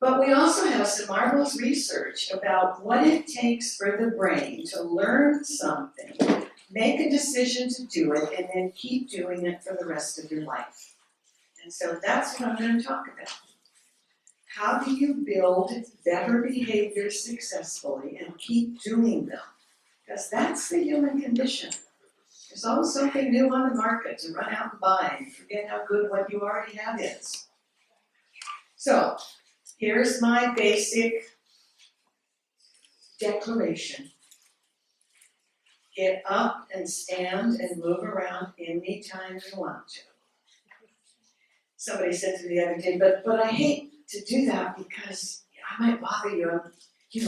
But we also have some marvelous research about what it takes for the brain to learn something, make a decision to do it, and then keep doing it for the rest of your life. And so that's what I'm going to talk about. How do you build better behaviors successfully and keep doing them? Because that's the human condition. There's always something new on the market to run out and buy and forget how good what you already have is. So, here's my basic declaration. Get up and stand and move around anytime you want to. Somebody said to me the other day, but I hate to do that because I might bother you,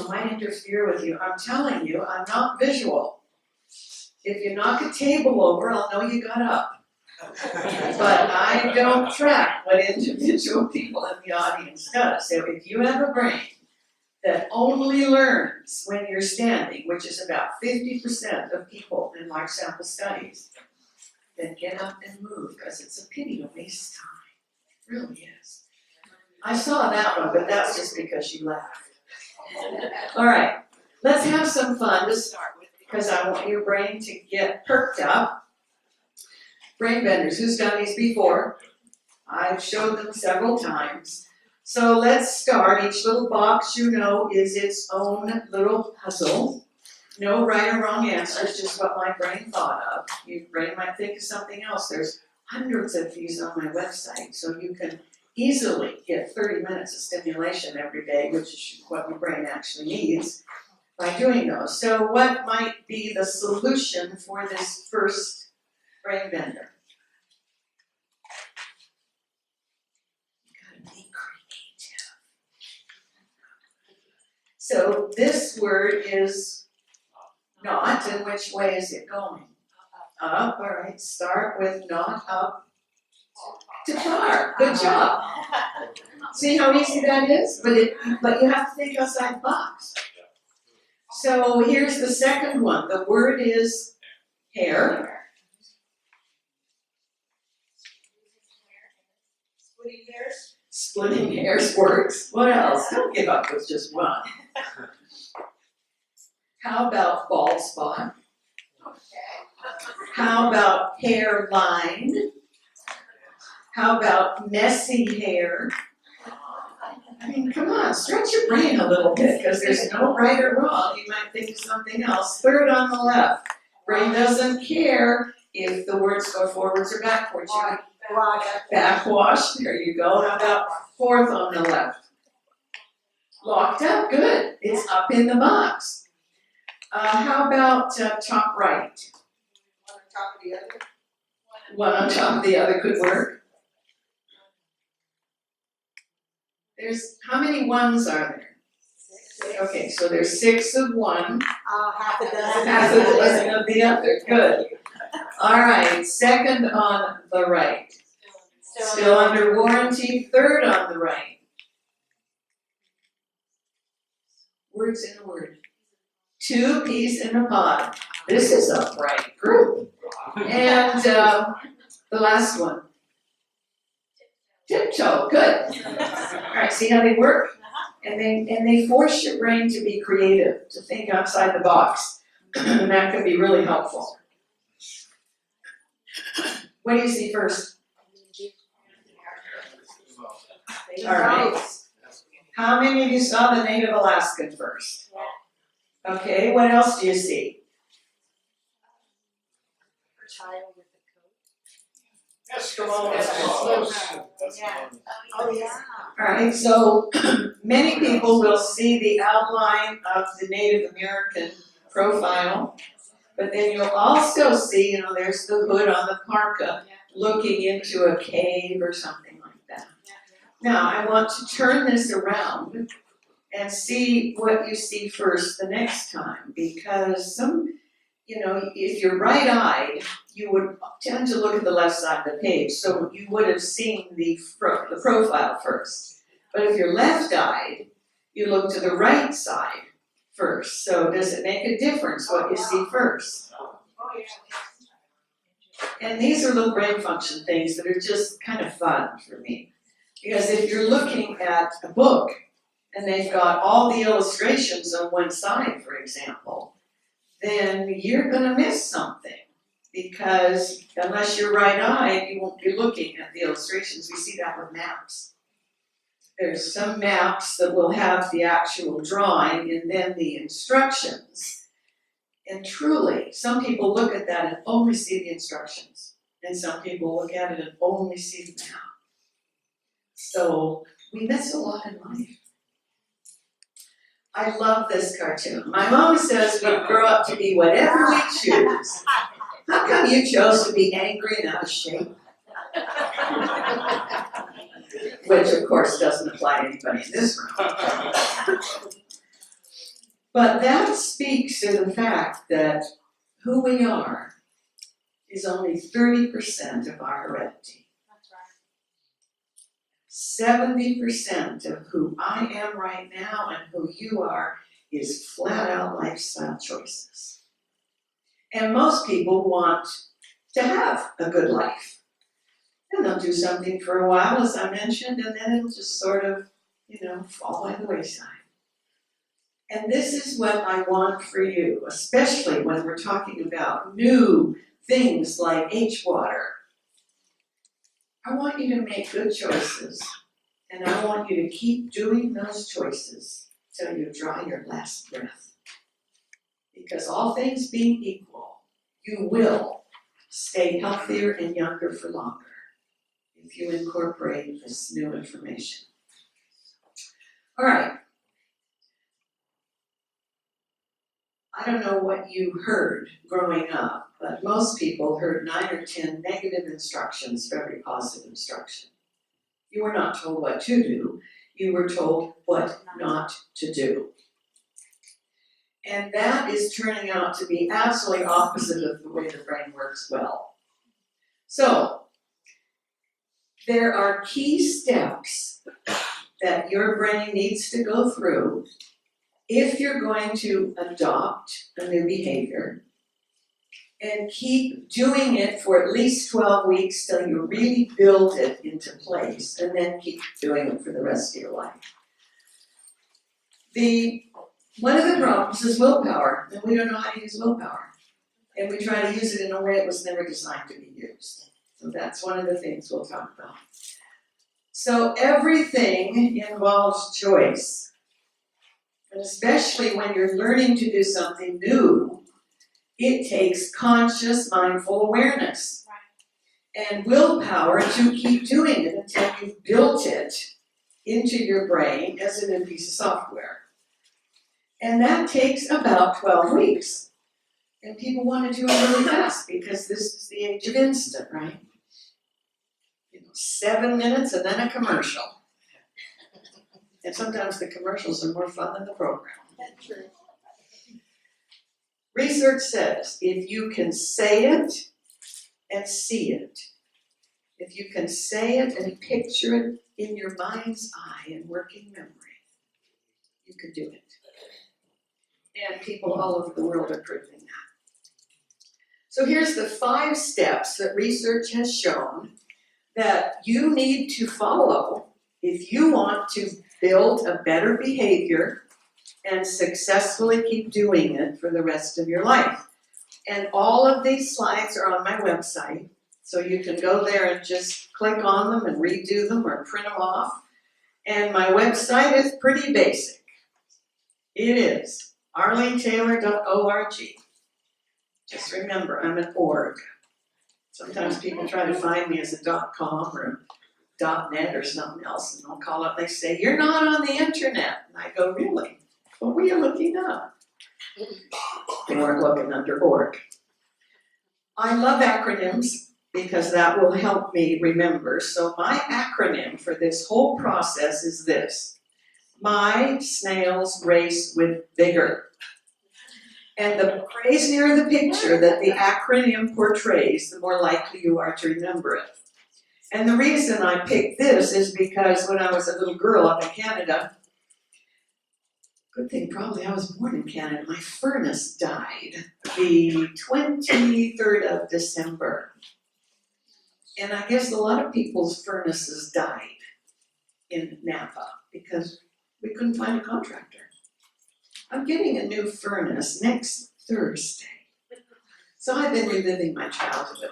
might interfere with you. I'm telling you, I'm not visual. If you knock a table over, I'll know you got up. But I don't track what individual people in the audience does. So if you have a brain that only learns when you're standing, which is about 50% of people in large sample studies, then get up and move, because it's a pity to waste time. It really is. I saw that one, but that's just because you laughed. All right, let's have some fun to start with, because I want your brain to get perked up. Brain benders, who's done these before? I've showed them several times. So let's start. Each little box, is its own little puzzle. No right or wrong answers, just what my brain thought of. Your brain might think of something else. There's hundreds of these on my website, so you can easily get 30 minutes of stimulation every day, which is what your brain actually needs, by doing those. So what might be the solution for this first brain bender? You gotta be creative. So this word is not, and which way is it going? Up, all right, start with not up to far. Good job. See how easy that is? But you have to think outside the box. So here's the second one. The word is hair. Splitting hairs. Splitting hairs works. What else? Don't give up with just one. How about bald spot? How about hairline? How about messy hair? I mean, come on, stretch your brain a little bit, because there's no right or wrong. You might think of something else. Third on the left. Brain doesn't care if the words go forwards or backwards. Backwash, there you go. How about fourth on the left? Locked up, good. It's up in the box. How about top right? One on top of the other. One on top of the other could work. There's, how many ones are there? 6. Okay, so there's 6 of one, Half a dozen. half a dozen of the other, good. All right, second on the right. Still under warranty, third on the right. Words in a word. 2 peas in a pod. This is a bright group. And the last one. Tiptoe, good. All right, see how they work? And they force your brain to be creative, to think outside the box. And that can be really helpful. What do you see first? All right. How many of you saw the native Alaskan first? Okay, what else do you see? Child with the Eskimo. Oh, yeah. All right, so many people will see the outline of the Native American profile, but then you'll also see, there's the hood on the parka looking into a cave or something like that. Now, I want to turn this around and see what you see first the next time, because if you're right-eyed, you would tend to look at the left side of the page, so you would have seen the profile first. But if you're left-eyed, you look to the right side first. So does it make a difference what you see first? And these are little brain function things that are just kind of fun for me. Because if you're looking at a book and they've got all the illustrations on one side, for example, then you're gonna miss something. Because unless you're right-eyed, you won't be looking at the illustrations. We see that with maps. There's some maps that will have the actual drawing and then the instructions. And truly, some people look at that and only see the instructions. And some people look at it and only see the map. So we miss a lot in life. I love this cartoon. My mom says we grow up to be whatever we choose. How come you chose to be angry and out of shape? Which of course doesn't apply to anybody in this room. But that speaks to the fact that who we are is only 30% of our heredity. That's right. 70% of who I am right now and who you are is flat out lifestyle choices. And most people want to have a good life. And they'll do something for a while, as I mentioned, and then it'll just sort of, fall by the wayside. And this is what I want for you, especially when we're talking about new things like H-water. I want you to make good choices, and I want you to keep doing those choices till you draw your last breath. Because all things being equal, you will stay healthier and younger for longer if you incorporate this new information. All right. I don't know what you heard growing up, but most people heard 9 or 10 negative instructions for every positive instruction. You were not told what to do, you were told what not to do. And that is turning out to be absolutely opposite of the way the brain works well. So, there are key steps that your brain needs to go through if you're going to adopt a new behavior and keep doing it for at least 12 weeks till you really build it into place, and then keep doing it for the rest of your life. One of the problems is willpower, and we don't know how to use willpower. And we try to use it in a way it was never designed to be used. So that's one of the things we'll talk about. So everything involves choice. And especially when you're learning to do something new, it takes conscious, mindful awareness. And willpower to keep doing it until you've built it into your brain as a new piece of software. And that takes about 12 weeks. And people want to do it really fast because this is the age of instant, right? 7 minutes and then a commercial. And sometimes the commercials are more fun than the program. That's true. Research says if you can say it and see it, if you can say it and picture it in your mind's eye and working memory, you can do it. And people all over the world are proving that. So here's the 5 steps that research has shown that you need to follow if you want to build a better behavior and successfully keep doing it for the rest of your life. And all of these slides are on my website, so you can go there and just click on them and redo them or print them off. And my website is pretty basic. It is arlenetaylor.org. Just remember, I'm an org. Sometimes people try to find me as a .com or a .net or something else, and they'll call up and they say, "You're not on the internet." And I go, "Really? What were you looking up?" They weren't looking under org. I love acronyms because that will help me remember. So my acronym for this whole process is this: My Snails Race with Vigor. And the crazier the picture that the acronym portrays, the more likely you are to remember it. And the reason I picked this is because when I was a little girl up in Canada, good thing probably I was born in Canada, my furnace died the 23rd of December. And I guess a lot of people's furnaces died in Napa because We couldn't find a contractor. I'm getting a new furnace next Thursday. So I've been reliving my childhood.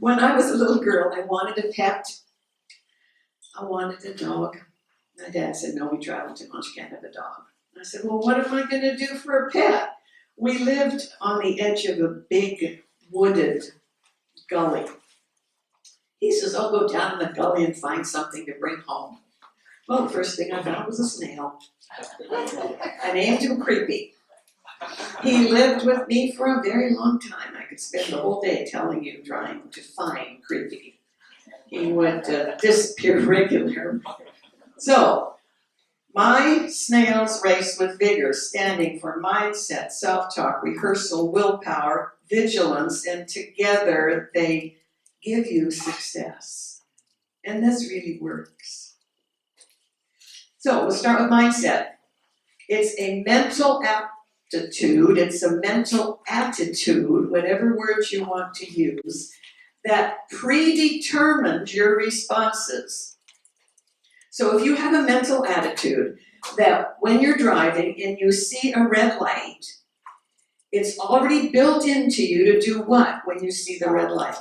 When I was a little girl, I wanted a pet. I wanted a dog. My dad said, no, we travel too much, can't have a dog. I said, well, what am I gonna do for a pet? We lived on the edge of a big wooded gully. He says, I'll go down in the gully and find something to bring home. Well, the first thing I found was a snail. I named him Creepy. He lived with me for a very long time. I could spend the whole day telling you, trying to find Creepy. He would disappear regularly. So, my snails race with vigor, standing for mindset, self-talk, rehearsal, willpower, vigilance, and together they give you success. And this really works. So, we'll start with mindset. It's a mental aptitude, it's a mental attitude, whatever words you want to use, that predetermines your responses. So if you have a mental attitude that when you're driving and you see a red light, it's already built into you to do what when you see the red light?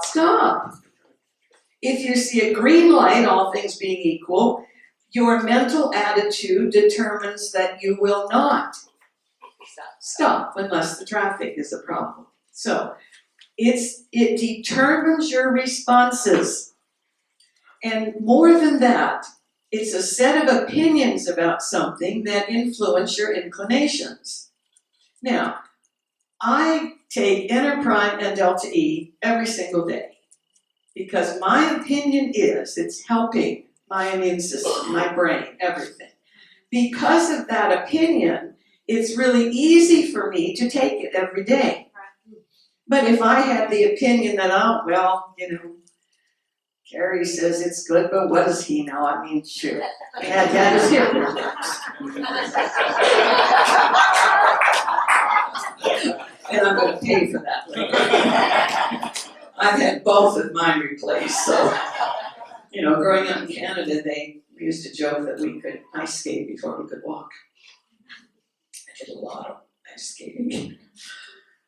Stop. If you see a green light, all things being equal, your mental attitude determines that you will not stop unless the traffic is a problem. So it determines your responses. And more than that, it's a set of opinions about something that influence your inclinations. Now, I take inner prime and delta E every single day because my opinion is it's helping my immune system, my brain, everything. Because of that opinion, it's really easy for me to take it every day. But if I have the opinion that, oh, well, Carrie says it's good, but what does he know? I mean, sure. Dad is here. And I'm going to pay for that later. I've had both of mine replaced, so, growing up in Canada, we used to joke that we could ice skate before we could walk. I did a lot of ice skating.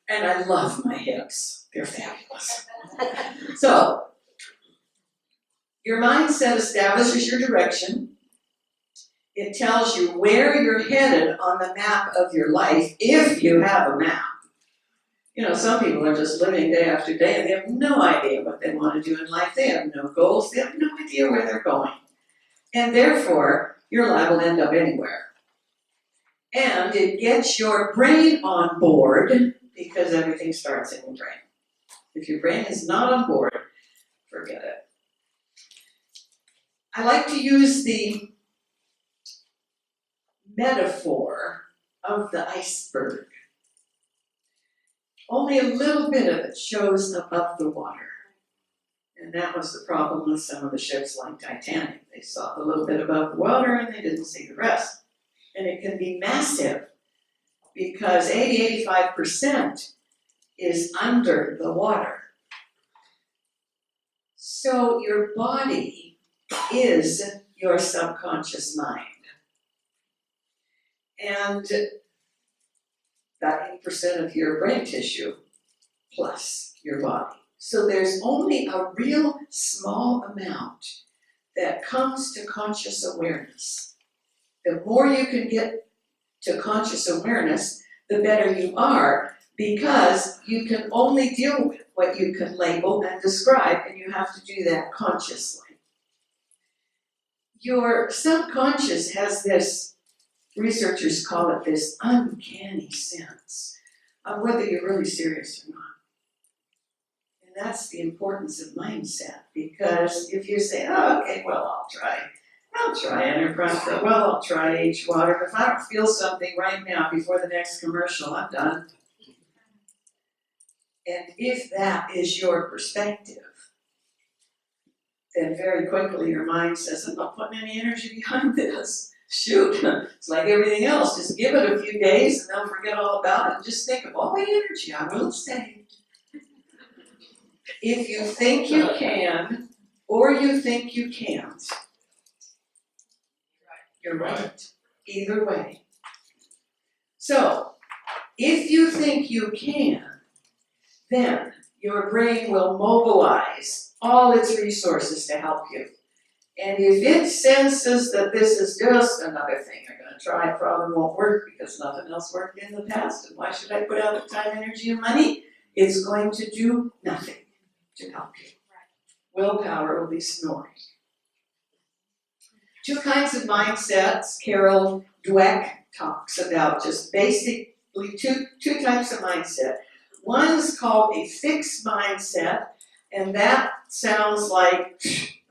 And I love my hips. They're fabulous. So, your mindset establishes your direction. It tells you where you're headed on the map of your life, if you have a map. Some people are just living day after day and they have no idea what they want to do in life. They have no goals. They have no idea where they're going. And therefore, you're liable to end up anywhere. And it gets your brain on board because everything starts in your brain. If your brain is not on board, forget it. I like to use the metaphor of the iceberg. Only a little bit of it shows above the water. And that was the problem with some of the ships like Titanic. They saw the little bit above the water and they didn't see the rest. And it can be massive because 80-85% is under the water. So your body is your subconscious mind. And about 8% of your brain tissue plus your body. So there's only a real small amount that comes to conscious awareness. The more you can get to conscious awareness, the better you are, because you can only deal with what you can label and describe, and you have to do that consciously. Your subconscious has this, researchers call it this uncanny sense of whether you're really serious or not. And that's the importance of mindset, because if you say, oh, okay, well, I'll try enterprise, well, I'll try H water, but if I don't feel something right now before the next commercial, I'm done. And if that is your perspective, then very quickly your mind says, I'm not putting any energy behind this. Shoot, it's like everything else. Just give it a few days and they'll forget all about it. And just think of all the energy I will save. If you think you can, or you think you can't, You're right. Either way. So, if you think you can, then your brain will mobilize all its resources to help you. And if it senses that this is just another thing you're going to try, it probably won't work because nothing else worked in the past, and why should I put out the time, energy, and money? It's going to do nothing to help you. Willpower will be snoring. Two kinds of mindsets Carol Dweck talks about, just basically two types of mindset. One is called a fixed mindset, and that sounds like,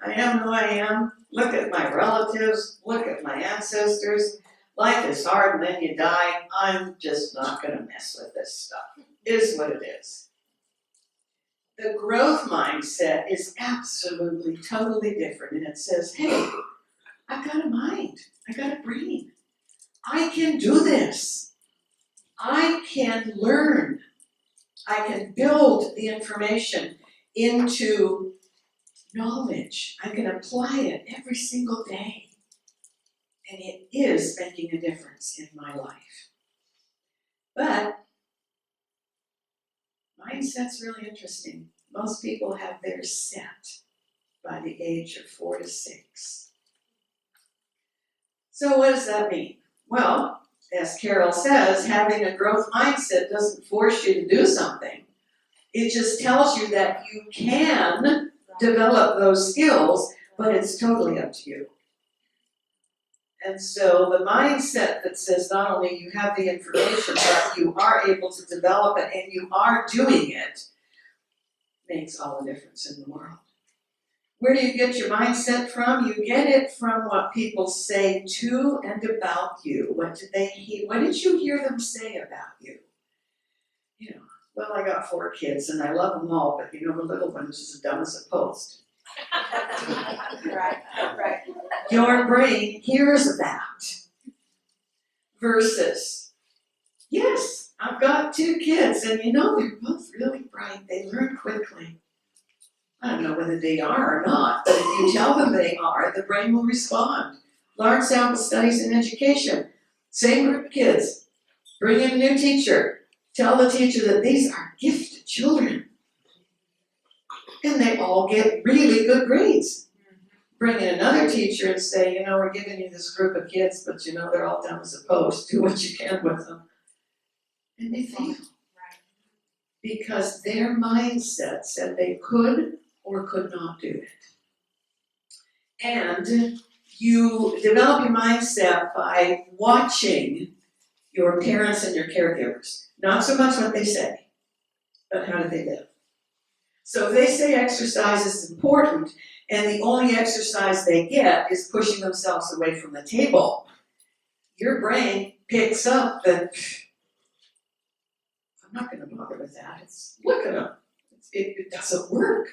I am who I am, look at my relatives, look at my ancestors, life is hard and then you die, I'm just not going to mess with this stuff, is what it is. The growth mindset is absolutely, totally different, and it says, hey, I've got a mind, I've got a brain, I can do this, I can learn, I can build the information into knowledge. I can apply it every single day. And it is making a difference in my life. But mindset's really interesting. Most people have theirs set by the age of 4 to 6. So what does that mean? Well, as Carol says, having a growth mindset doesn't force you to do something. It just tells you that you can develop those skills, but it's totally up to you. And so the mindset that says not only you have the information, but you are able to develop it and you are doing it, makes all the difference in the world. Where do you get your mindset from? You get it from what people say to and about you. What did you hear them say about you? You know, well, I got 4 kids and I love them all, but you know, the little one is as dumb as a post. Right. Your brain hears that. Versus, yes, I've got 2 kids and you know, they're both really bright. They learn quickly. I don't know whether they are or not, but if you tell them they are, the brain will respond. Large sample studies in education. Same group of kids. Bring in a new teacher. Tell the teacher that these are gifted children. And they all get really good grades. Bring in another teacher and say, you know, we're giving you this group of kids, but you know, they're all dumb as a post. Do what you can with them. And they fail. Because their mindset said they could or could not do it. And you develop your mindset by watching your parents and your caregivers. Not so much what they say, but how do they live. So if they say exercise is important, and the only exercise they get is pushing themselves away from the table, your brain picks up that, I'm not going to bother with that. Look at them. It doesn't work.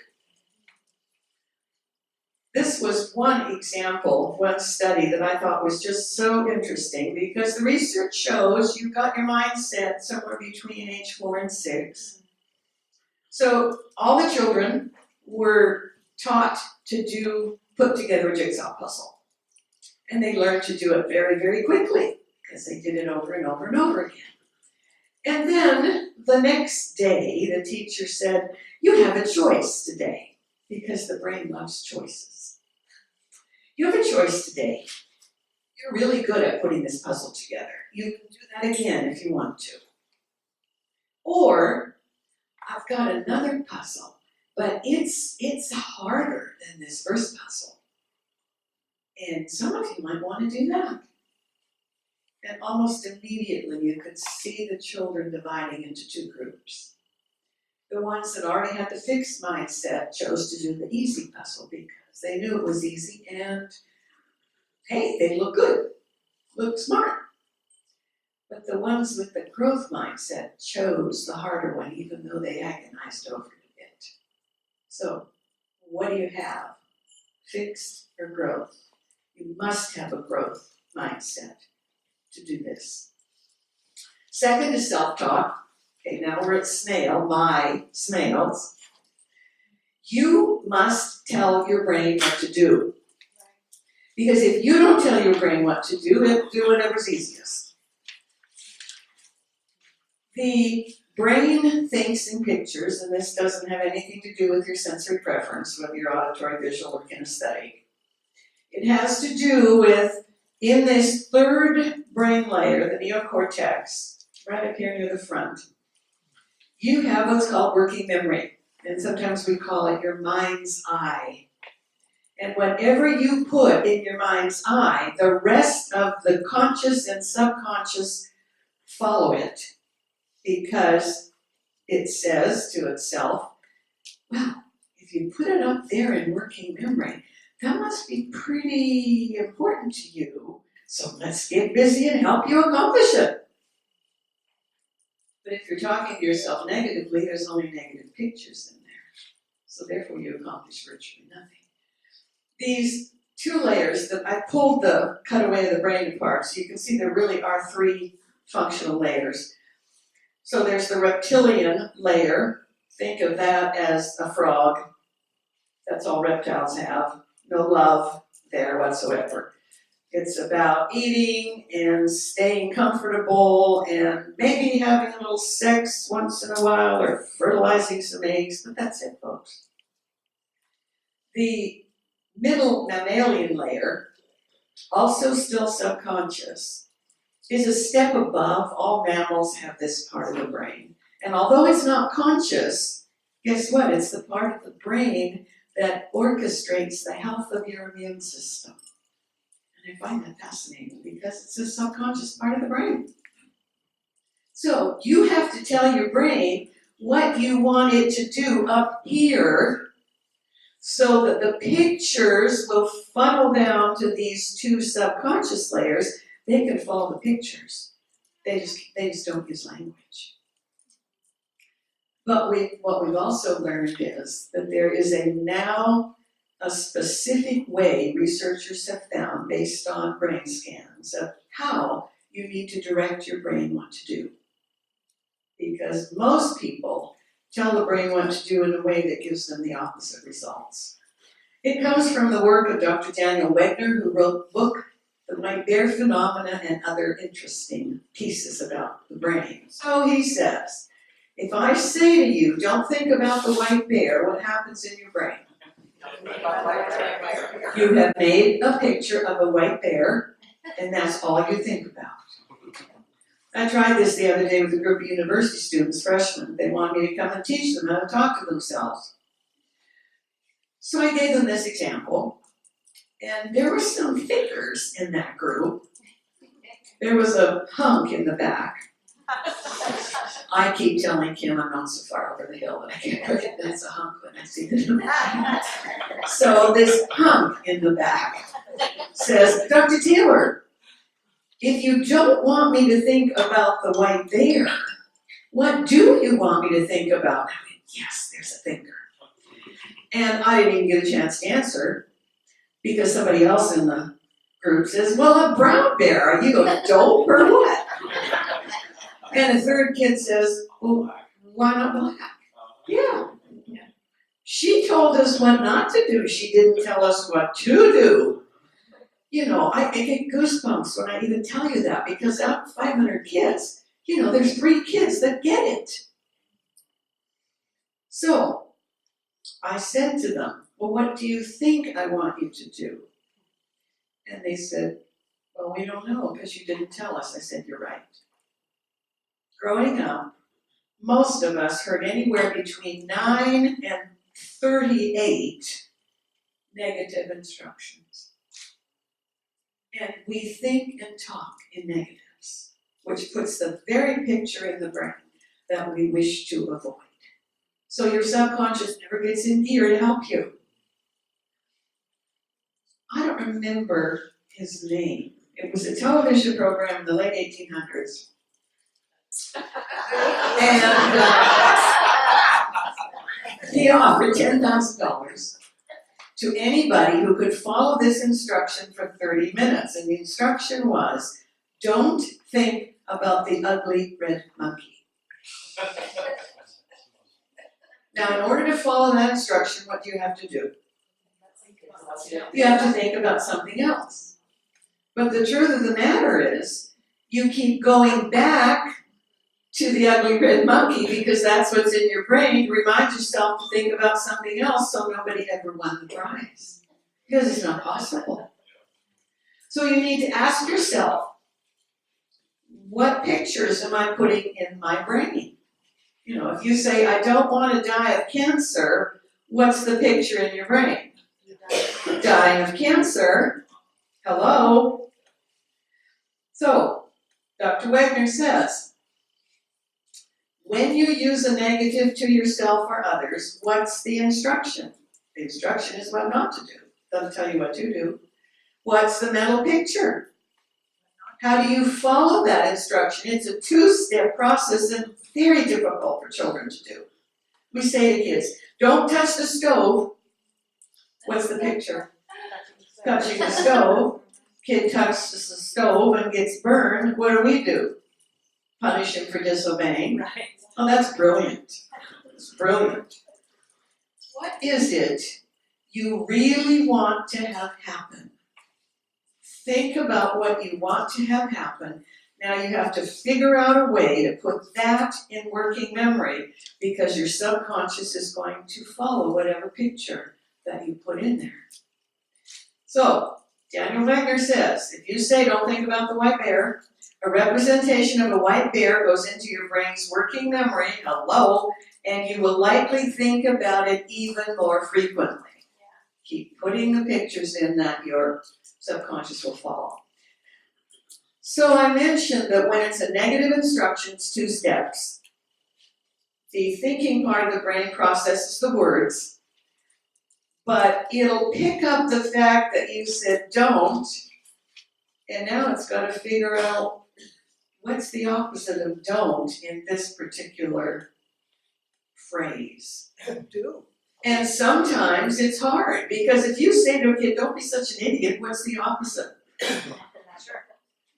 This was one example, one study that I thought was just so interesting because the research shows you got your mindset somewhere between age 4 and 6. So all the children were taught to put together a jigsaw puzzle. And they learned to do it very, very quickly because they did it over and over and over again. And then the next day, the teacher said, you have a choice today because the brain loves choices. You have a choice today. You're really good at putting this puzzle together. You can do that again if you want to. Or, I've got another puzzle, but it's harder than this first puzzle. And some of you might want to do that. And almost immediately you could see the children dividing into 2 groups. The ones that already had the fixed mindset chose to do the easy puzzle because they knew it was easy and, hey, they look good, look smart. But the ones with the growth mindset chose the harder one even though they agonized over it a bit. So, what do you have? Fixed or growth? You must have a growth mindset to do this. Second is self-talk. Okay, now we're at my snails. You must tell your brain what to do. Because if you don't tell your brain what to do, it'll do whatever's easiest. The brain thinks in pictures, and this doesn't have anything to do with your sensory preference, whether you're auditory, visual, or kinesthetic. It has to do with, in this third brain layer, the neocortex, right up here near the front, you have what's called working memory, and sometimes we call it your mind's eye. And whatever you put in your mind's eye, the rest of the conscious and subconscious follow it, because it says to itself, well, if you put it up there in working memory, that must be pretty important to you, so let's get busy and help you accomplish it. But if you're talking to yourself negatively, there's only negative pictures in there. So therefore you accomplish virtually nothing. These two layers, that I pulled the cutaway of the brain apart, so you can see there really are three functional layers. So there's the reptilian layer. Think of that as a frog. That's all reptiles have. No love there whatsoever. It's about eating and staying comfortable and maybe having a little sex once in a while or fertilizing some eggs, but that's it, folks. The middle mammalian layer, also still subconscious, is a step above. All mammals have this part of the brain. And although it's not conscious, guess what? It's the part of the brain that orchestrates the health of your immune system. And I find that fascinating because it's a subconscious part of the brain. So you have to tell your brain what you want it to do up here so that the pictures will funnel down to these two subconscious layers. They can follow the pictures. They just don't use language. But what we've also learned is that there is now a specific way researchers have found, based on brain scans, of how you need to direct your brain what to do. Because most people tell the brain what to do in a way that gives them the opposite results. It comes from the work of Dr. Daniel Wegner, who wrote the book, The White Bear Phenomena, and other interesting pieces about the brain. So he says, if I say to you, don't think about the white bear, what happens in your brain? You have made a picture of a white bear, and that's all you think about. I tried this the other day with a group of university students, freshmen. They wanted me to come and teach them how to talk to themselves. So I gave them this example, and there were some thinkers in that group. There was a hunk in the back. I keep telling Kim I'm not so far over the hill that I can't recognize a hunk when I see it. So this hunk in the back says, Dr. Taylor, if you don't want me to think about the white bear, what do you want me to think about? I mean, yes, there's a thinker. And I didn't even get a chance to answer because somebody else in the group says, well, a brown bear, are you a dope or what? And a third kid says, well, why not black? Yeah. She told us what not to do. She didn't tell us what to do. You know, I get goosebumps when I even tell you that, because out of 500 kids, there's 3 kids that get it. So I said to them, well, what do you think I want you to do? And they said, well, we don't know because you didn't tell us. I said, you're right. Growing up, most of us heard anywhere between 9 and 38 negative instructions. And we think and talk in negatives, which puts the very picture in the brain that we wish to avoid. So your subconscious never gets in gear to help you. I don't remember his name. It was a television program in the late 1800s. And he offered $10,000 to anybody who could follow this instruction for 30 minutes. And the instruction was, don't think about the ugly red monkey. Now, in order to follow that instruction, what do you have to do? You have to think about something else. But the truth of the matter is, you keep going back to the ugly red monkey because that's what's in your brain to remind yourself to think about something else so nobody ever won the prize. Because it's not possible. So you need to ask yourself, what pictures am I putting in my brain? You know, if you say, I don't want to die of cancer, what's the picture in your brain? Dying of cancer. Hello? So, Dr. Wagner says, when you use a negative to yourself or others, what's the instruction? The instruction is what not to do. Doesn't tell you what to do. What's the mental picture? How do you follow that instruction? It's a two-step process and very difficult for children to do. We say to kids, don't touch the stove. What's the picture? Touching the stove. Kid touches the stove and gets burned. What do? Punish him for disobeying. Right. Oh, that's brilliant. It's brilliant. What is it you really want to have happen? Think about what you want to have happen. Now you have to figure out a way to put that in working memory because your subconscious is going to follow whatever picture that you put in there. So, Daniel Wegner says, if you say don't think about the white bear, a representation of a white bear goes into your brain's working memory, hello, and you will likely think about it even more frequently. Keep putting the pictures in that your subconscious will follow. So I mentioned that when it's a negative instruction, it's two steps. The thinking part of the brain processes the words, but it'll pick up the fact that you said don't, and now it's got to figure out what's the opposite of don't in this particular phrase. Do. And sometimes it's hard, because if you say to a kid, don't be such an idiot, what's the opposite?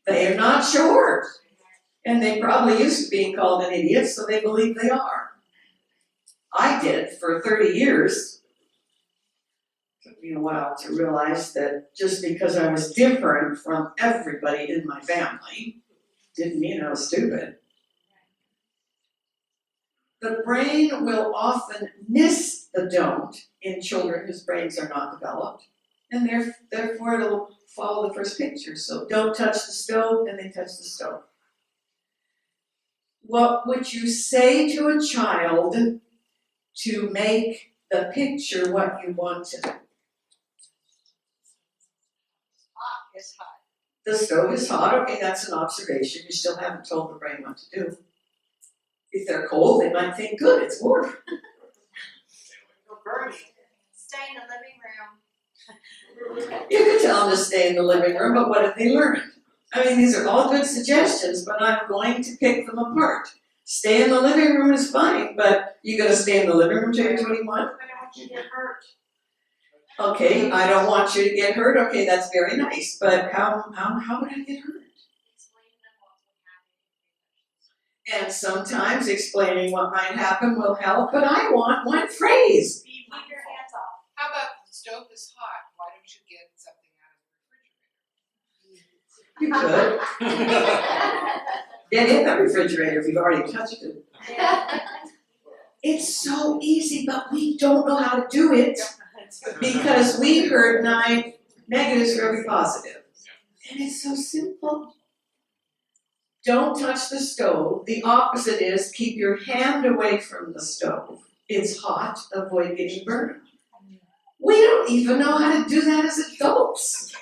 They are not sure. And they probably used to being called an idiot, so they believe they are. I did for 30 years. It took me a while to realize that just because I was different from everybody in my family didn't mean I was stupid. The brain will often miss the don't in children whose brains are not developed, and therefore it'll follow the first picture. So don't touch the stove, and they touch the stove. What would you say to a child to make the picture what you wanted? Hot is hot. The stove is hot, okay, that's an observation. You still haven't told the brain what to do. If they're cold, they might think, good, it's warm. Stay in the living room. You could tell them to stay in the living room, but what have they learned? I mean, these are all good suggestions, but I'm going to pick them apart. Stay in the living room is fine, but you gotta stay in the living room till you're 21? I don't want you to get hurt. Okay, I don't want you to get hurt, okay, that's very nice, but how would I get hurt? And sometimes explaining what might happen will help, but I want one phrase. Keep your hands off. How about the stove is hot, why don't you get something out of the refrigerator? You could. Get in the refrigerator if you've already touched it. It's so easy, but we don't know how to do it because we heard 9 negatives for every positive. And it's so simple. Don't touch the stove. The opposite is keep your hand away from the stove. It's hot, avoid getting burned. We don't even know how to do that as adults.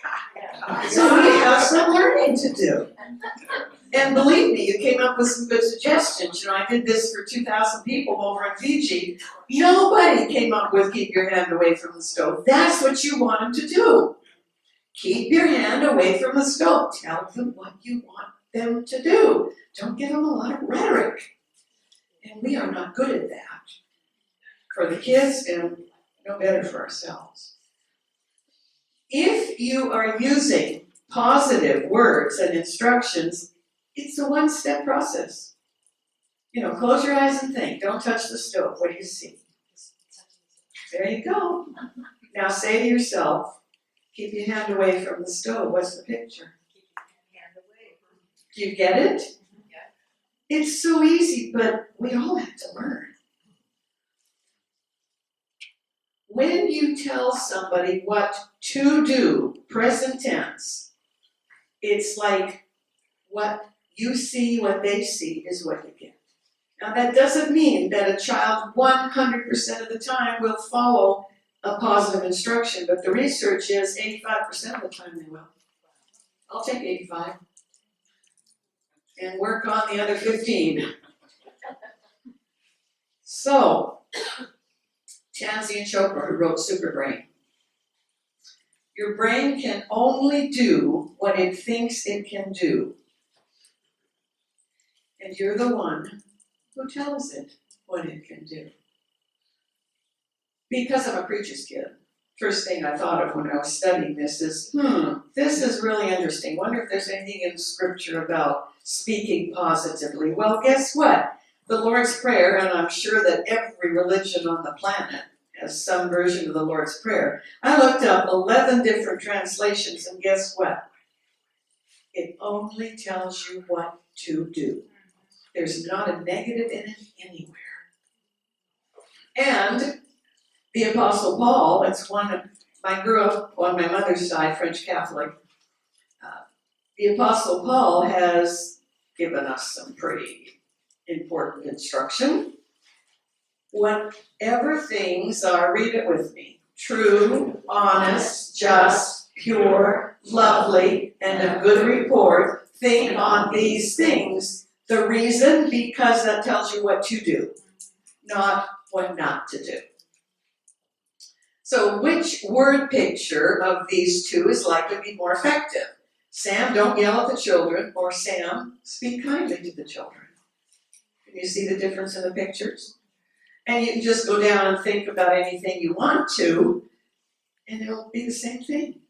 So we have some learning to do. And believe me, you came up with some good suggestions. You know, I did this for 2,000 people over in Fiji. Nobody came up with keep your hand away from the stove. That's what you want them to do. Keep your hand away from the stove. Tell them what you want them to do. Don't give them a lot of rhetoric. And we are not good at that. For the kids and no better for ourselves. If you are using positive words and instructions, it's a one-step process. You know, close your eyes and think. Don't touch the stove. What do you see? There you go. Now say to yourself, keep your hand away from the stove. What's the picture? Hand away. Do you get it? Yeah. It's so easy, but we all have to learn. When you tell somebody what to do, present tense, it's like what you see, what they see is what you get. Now that doesn't mean that a child 100% of the time will follow a positive instruction, but the research is 85% of the time they will. I'll take 85 and work on the other 15. So, Tansy and Chopra, who wrote Superbrain. Your brain can only do what it thinks it can do. And you're the one who tells it what it can do. Because I'm a preacher's kid, first thing I thought of when I was studying this is, this is really interesting. Wonder if there's anything in Scripture about speaking positively. Well, guess what? The Lord's Prayer, and I'm sure that every religion on the planet has some version of the Lord's Prayer. I looked up 11 different translations, and guess what? It only tells you what to do. There's not a negative in it anywhere. And the Apostle Paul, I grew up on my mother's side, French Catholic. The Apostle Paul has given us some pretty important instruction. Whatever things are, read it with me, true, honest, just, pure, lovely, and of good report, think on these things. The reason, because that tells you what to do, not what not to do. So which word picture of these two is likely to be more effective? Sam, don't yell at the children, or Sam, speak kindly to the children. Can you see the difference in the pictures? And you can just go down and think about anything you want to, and it'll be the same thing.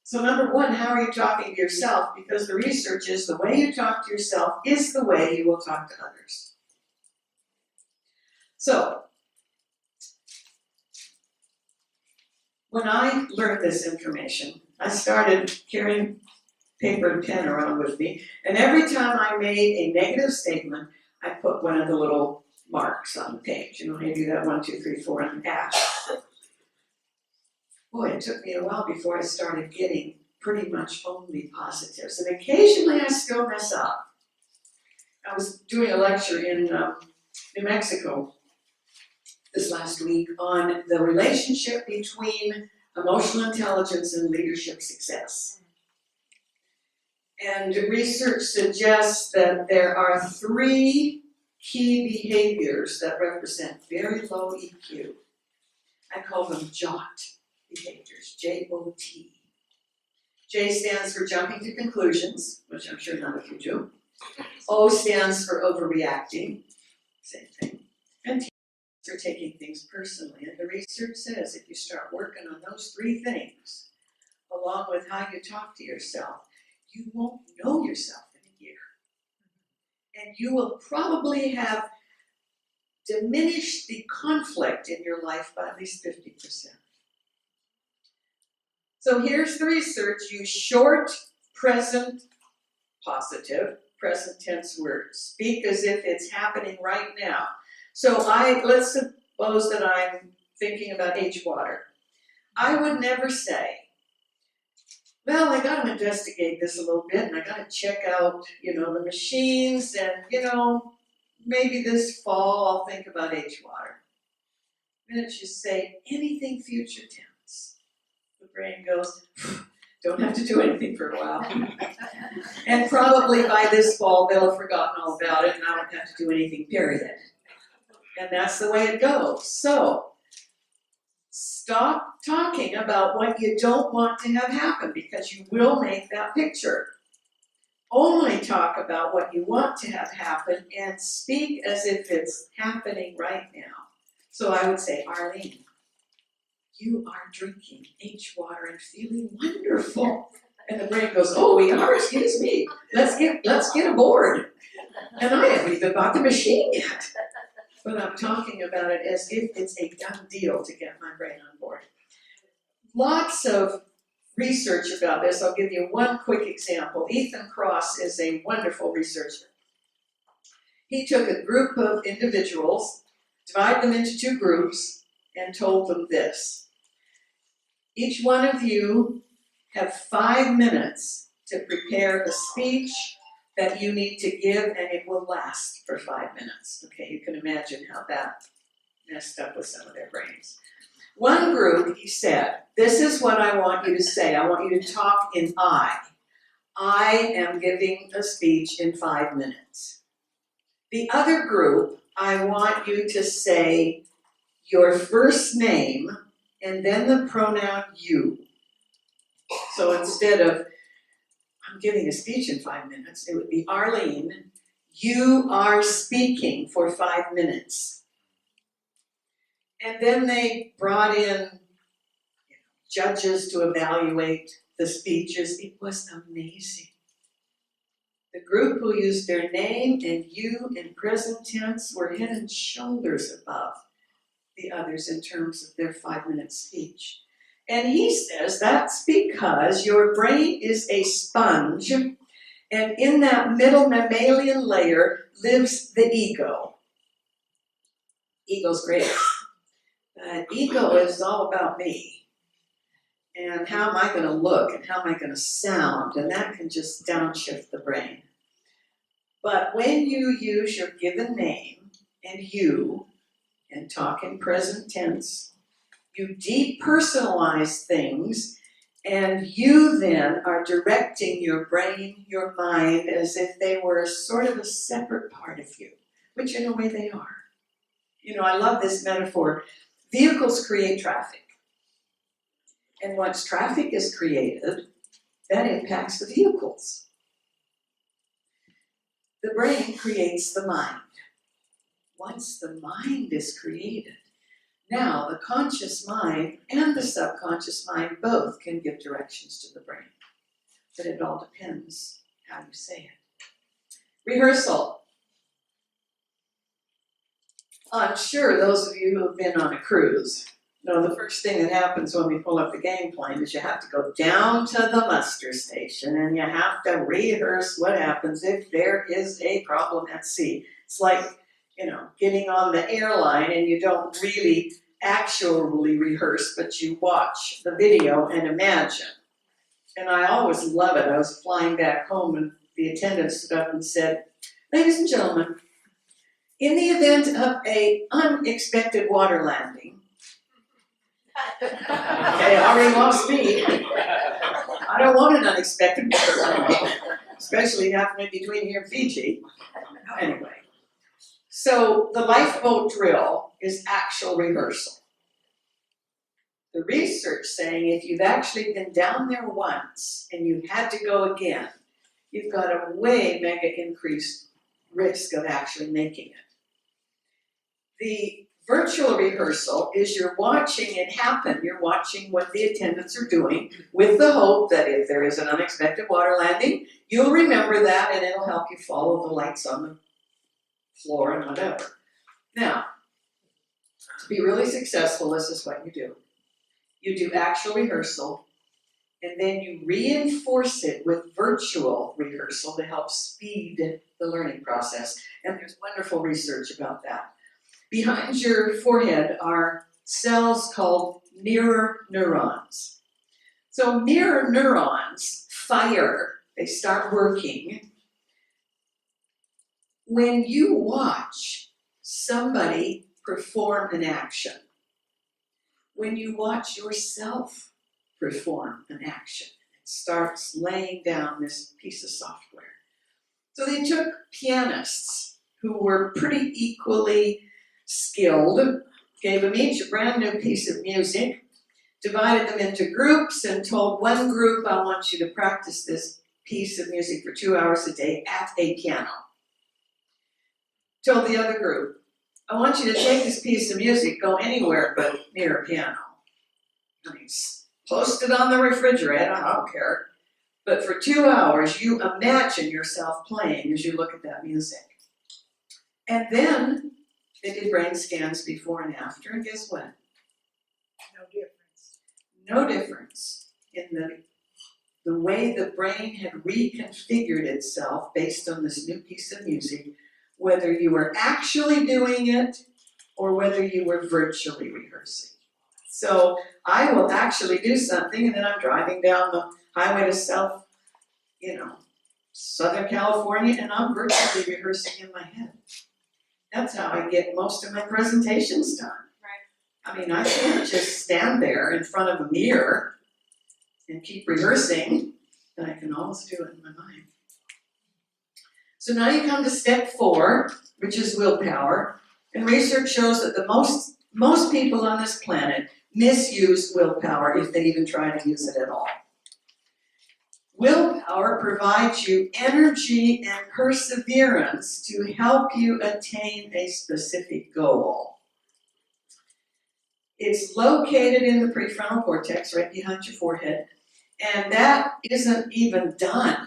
So number one, how are you talking to yourself? Because the research is the way you talk to yourself is the way you will talk to others. So, when I learned this information, I started carrying paper and pen around with me, and every time I made a negative statement, I put one of the little marks on the page. You know how you do that, 1, 2, 3, 4, and dash. Boy, it took me a while before I started getting pretty much only positives, and occasionally I still mess up. I was doing a lecture in New Mexico this last week on the relationship between emotional intelligence and leadership success. And research suggests that there are 3 key behaviors that represent very low EQ. I call them JOT behaviors, J-O-T. J stands for jumping to conclusions, which I'm sure none of you do. O stands for overreacting, same thing. And T for taking things personally. And the research says if you start working on those 3 things, along with how you talk to yourself, you won't know yourself in a year. And you will probably have diminished the conflict in your life by at least 50%. So here's the research. Use short, present, positive, present tense words. Speak as if it's happening right now. So let's suppose that I'm thinking about H-water. I would never say, well, I got to investigate this a little bit, and I got to check out, the machines, and, maybe this fall I'll think about H-water. Then it should say anything future tense. The brain goes, don't have to do anything for a while. And probably by this fall they'll have forgotten all about it, and I won't have to do anything, period. And that's the way it goes. So, stop talking about what you don't want to have happen, because you will make that picture. Only talk about what you want to have happen and speak as if it's happening right now. So I would say, Arlene, you are drinking H-water and feeling wonderful. And the brain goes, oh, we are, excuse me. Let's get aboard. And I haven't even bought the machine yet. But I'm talking about it as if it's a done deal to get my brain on board. lots of research about this. I'll give you one quick example. Ethan Cross is a wonderful researcher. He took a group of individuals, divided them into two groups, and told them this. Each one of you have 5 minutes to prepare a speech that you need to give, and it will last for 5 minutes. Okay, you can imagine how that messed up with some of their brains. One group, he said, this is what I want you to say. I want you to talk in I. I am giving a speech in 5 minutes. The other group, I want you to say your first name and then the pronoun you. So instead of, I'm giving a speech in 5 minutes, it would be Arlene, you are speaking for 5 minutes. And then they brought in judges to evaluate the speeches. It was amazing. The group who used their name and you in present tense were head and shoulders above the others in terms of their 5-minute speech. And he says that's because your brain is a sponge, and in that middle mammalian layer lives the ego. Ego's great. Ego is all about me. And how am I going to look, and how am I going to sound, and that can just downshift the brain. But when you use your given name and you, and talk in present tense, you depersonalize things, and you then are directing your brain, your mind, as if they were sort of a separate part of you, which in a way they are. You know, I love this metaphor. Vehicles create traffic. And once traffic is created, that impacts the vehicles. The brain creates the mind. Once the mind is created, now the conscious mind and the subconscious mind both can give directions to the brain. But it all depends how you say it. Rehearsal. I'm sure those of you who have been on a cruise know the first thing that happens when we pull up the game plane is you have to go down to the muster station and you have to rehearse what happens if there is a problem at sea. It's like, you know, getting on the airline and you don't really actually rehearse, but you watch the video and imagine. And I always love it. I was flying back home and the attendant stood up and said, ladies and gentlemen, in the event of an unexpected water landing, okay, already lost me. I don't want an unexpected water landing, especially happening between here and Fiji. Anyway, so the lifeboat drill is actual rehearsal. The research saying if you've actually been down there once and you had to go again, you've got a way mega increased risk of actually making it. The virtual rehearsal is you're watching it happen. You're watching what the attendants are doing with the hope that if there is an unexpected water landing, you'll remember that and it'll help you follow the lights on the floor and whatever. Now, to be really successful, this is what you do. You do actual rehearsal, and then you reinforce it with virtual rehearsal to help speed the learning process. And there's wonderful research about that. Behind your forehead are cells called mirror neurons. So mirror neurons fire, they start working when you watch somebody perform an action. When you watch yourself perform an action, it starts laying down this piece of software. So they took pianists who were pretty equally skilled, gave them each a brand new piece of music, divided them into groups and told one group, I want you to practice this piece of music for 2 hours a day at a piano. Told the other group, I want you to take this piece of music, go anywhere but near a piano. I mean, post it on the refrigerator, I don't care. But for 2 hours, you imagine yourself playing as you look at that music. And then they did brain scans before and after, and guess what? No difference. no difference in the way the brain had reconfigured itself based on this new piece of music, whether you were actually doing it or whether you were virtually rehearsing. So I will actually do something and then I'm driving down the highway to Southern California, and I'm virtually rehearsing in my head. That's how I get most of my presentations done. Right. I mean, I can't just stand there in front of a mirror and keep rehearsing, but I can always do it in my mind. So now you come to step 4, which is willpower. And research shows that the most people on this planet misuse willpower if they even try to use it at all. Willpower provides you energy and perseverance to help you attain a specific goal. It's located in the prefrontal cortex, right behind your forehead, and that isn't even done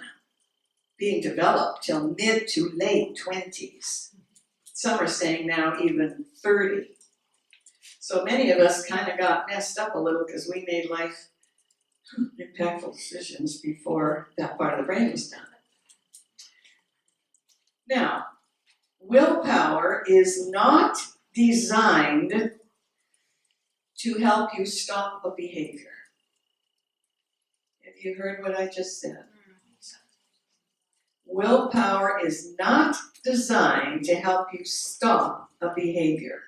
being developed till mid to late 20s. Some are saying now even 30. So many of us kind of got messed up a little because we made life impactful decisions before that part of the brain was done. Now, willpower is not designed to help you stop a behavior. Have you heard what I just said? Willpower is not designed to help you stop a behavior,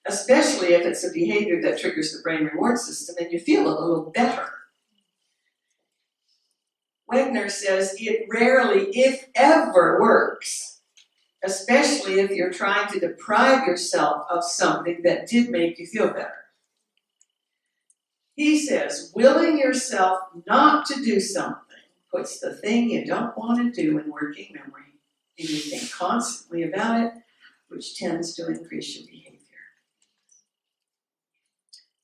especially if it's a behavior that triggers the brain reward system and you feel a little better. Wegner says it rarely, if ever, works, especially if you're trying to deprive yourself of something that did make you feel better. He says, willing yourself not to do something puts the thing you don't want to do in working memory, and you think constantly about it, which tends to increase your behavior.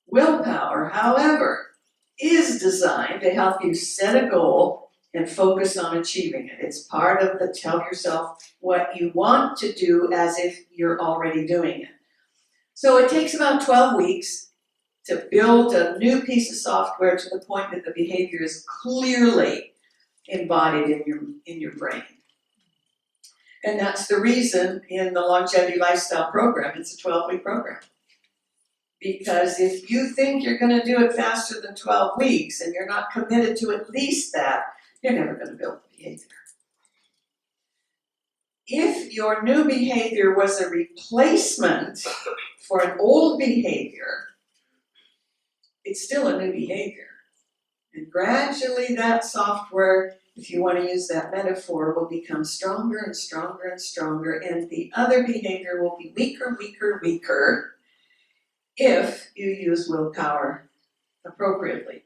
Willpower, however, is designed to help you set a goal and focus on achieving it. It's part of the tell yourself what you want to do as if you're already doing it. So it takes about 12 weeks to build a new piece of software to the point that the behavior is clearly embodied in your brain. And that's the reason in the Longevity Lifestyle program, it's a 12-week program. Because if you think you're going to do it faster than 12 weeks and you're not committed to at least that, you're never going to build the behavior. If your new behavior was a replacement for an old behavior, it's still a new behavior. And gradually that software, if you want to use that metaphor, will become stronger and stronger and stronger, and the other behavior will be weaker, weaker, weaker if you use willpower appropriately.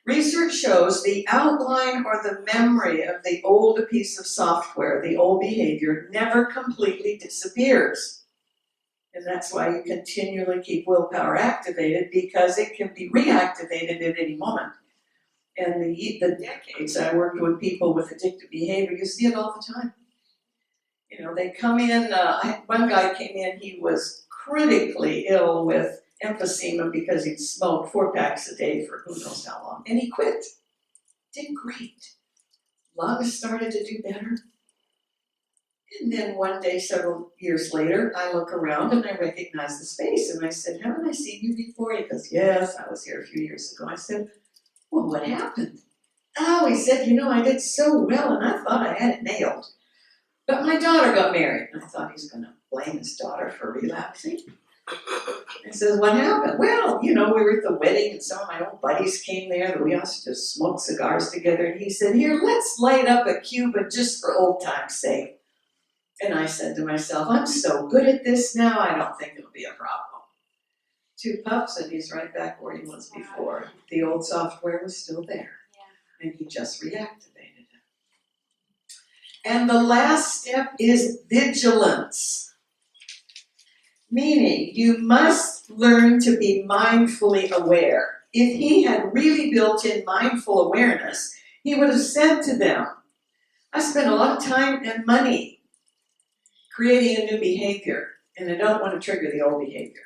Research shows the outline or the memory of the old piece of software, the old behavior, never completely disappears. And that's why you continually keep willpower activated, because it can be reactivated at any moment. And the decades I worked with people with addictive behavior, you see it all the time. You know, they come in, one guy came in, he was critically ill with emphysema because he'd smoked 4 packs a day for who knows how long. And he quit. Did great. Lungs started to do better. And then one day, several years later, I look around and I recognize the space. And I said, haven't I seen you before? He goes, yes, I was here a few years ago. I said, well, what happened? Oh, he said, I did so well and I thought I had it nailed. But my daughter got married. And I thought he's going to blame his daughter for relapsing. I says, what happened? Well, we were at the wedding and some of my old buddies came there that we used to smoke cigars together. And he said, here, let's light up a Cuban just for old time's sake. And I said to myself, I'm so good at this now, I don't think it'll be a problem. 2 puffs and he's right back where he was before. The old software was still there. And he just reactivated it. And the last step is vigilance. Meaning, you must learn to be mindfully aware. If he had really built in mindful awareness, he would have said to them, I spent a lot of time and money creating a new behavior, and I don't want to trigger the old behavior.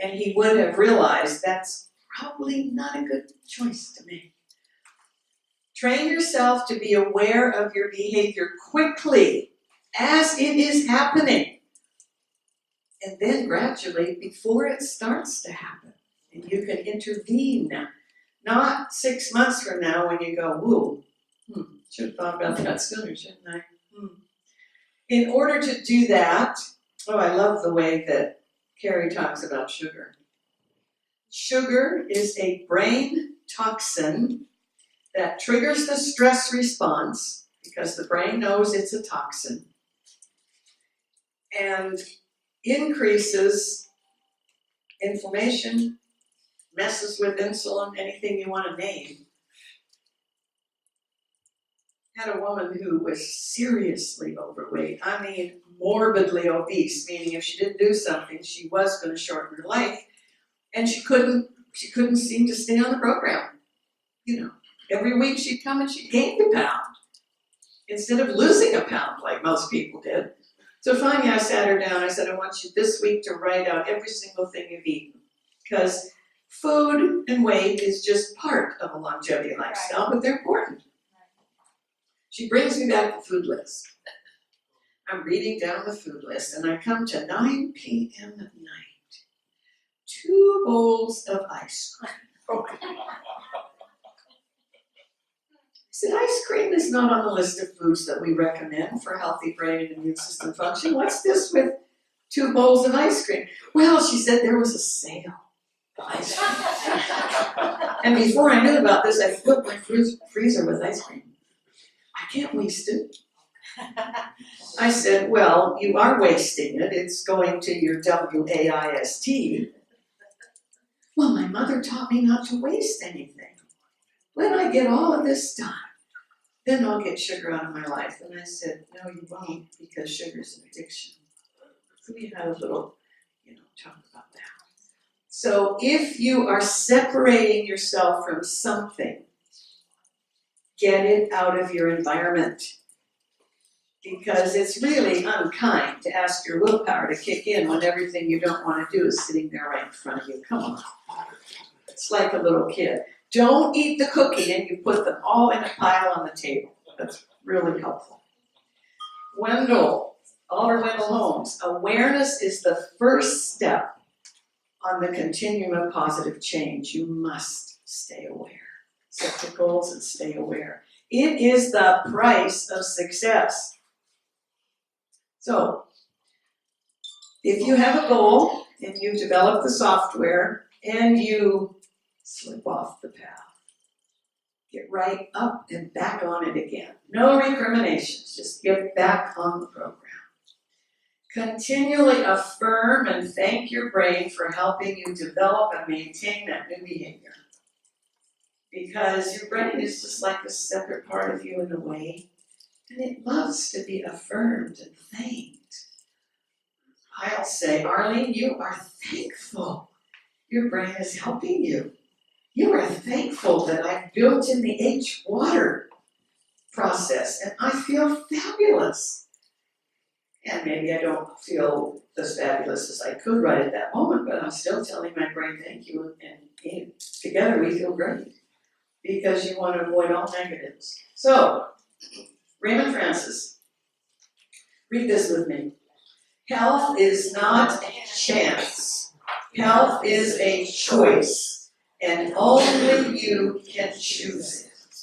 And he would have realized that's probably not a good choice to make. Train yourself to be aware of your behavior quickly as it is happening. And then gradually, before it starts to happen, and you can intervene now. Not 6 months from now when you go, whoa, should have thought about that sooner, shouldn't I? In order to do that, I love the way that Carrie talks about sugar. Sugar is a brain toxin that triggers the stress response because the brain knows it's a toxin and increases inflammation, messes with insulin, anything you want to name. Had a woman who was seriously overweight, I mean morbidly obese, meaning if she didn't do something, she was going to shorten her life, and she couldn't seem to stay on the program. You know, every week she'd come and she gained a pound instead of losing a pound like most people did. So finally I sat her down, I said, I want you this week to write out every single thing you've eaten, because food and weight is just part of a longevity lifestyle, but they're important. She brings me back the food list. I'm reading down the food list, and I come to 9 p.m. at night. 2 bowls of ice cream. I said, ice cream is not on the list of foods that we recommend for healthy brain and immune system function. What's this with 2 bowls of ice cream? Well, she said there was a sale. Ice cream. And before I knew about this, I filled my freezer with ice cream. I can't waste it. I said, well, you are wasting it. It's going to your WAIST. Well, my mother taught me not to waste anything. When I get all of this done, then I'll get sugar out of my life. And I said, no, you won't, because sugar's an addiction. So we had a little, talk about that. So if you are separating yourself from something, get it out of your environment. Because it's really unkind to ask your willpower to kick in when everything you don't want to do is sitting there right in front of you. Come on. It's like a little kid. Don't eat the cookie and you put them all in a pile on the table. That's really helpful. Oliver Wendell Holmes, awareness is the first step on the continuum of positive change. You must stay aware. Set the goals and stay aware. It is the price of success. So, if you have a goal and you've developed the software and you slip off the path, get right up and back on it again. No recriminations, just get back on the program. Continually affirm and thank your brain for helping you develop and maintain that new behavior. Because your brain is just like a separate part of you in a way, and it loves to be affirmed and thanked. I'll say, Arlene, you are thankful. Your brain is helping you. You are thankful that I've built in the H-water process, and I feel fabulous. And maybe I don't feel as fabulous as I could right at that moment, but I'm still telling my brain thank you, and together we feel great. Because you want to avoid all negatives. So, Raymond Francis, read this with me. Health is not a chance. Health is a choice, and only you can choose it.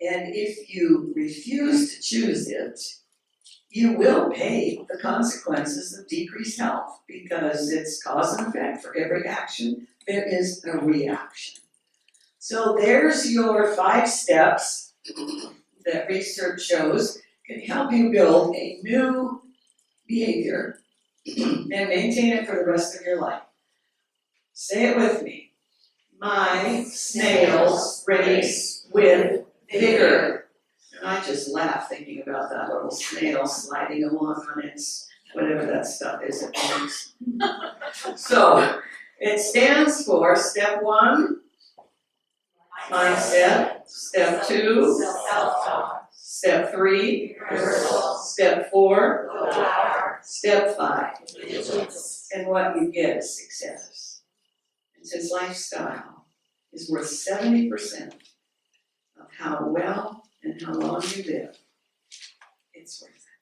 And if you refuse to choose it, you will pay the consequences of decreased health, because it's cause and effect. For every action, there is a reaction. So there's your 5 steps that research shows can help you build a new behavior and maintain it for the rest of your life. Say it with me. My snails race with vigor. And I just laugh thinking about that little snail sliding along on its, whatever that stuff is it makes. So it stands for step 1. Mindset. Step 2, self-talk. Step 3, rehearsal. Step 4, step 5. And what you get is success. It says lifestyle is worth 70% of how well and how long you live. It's worth it.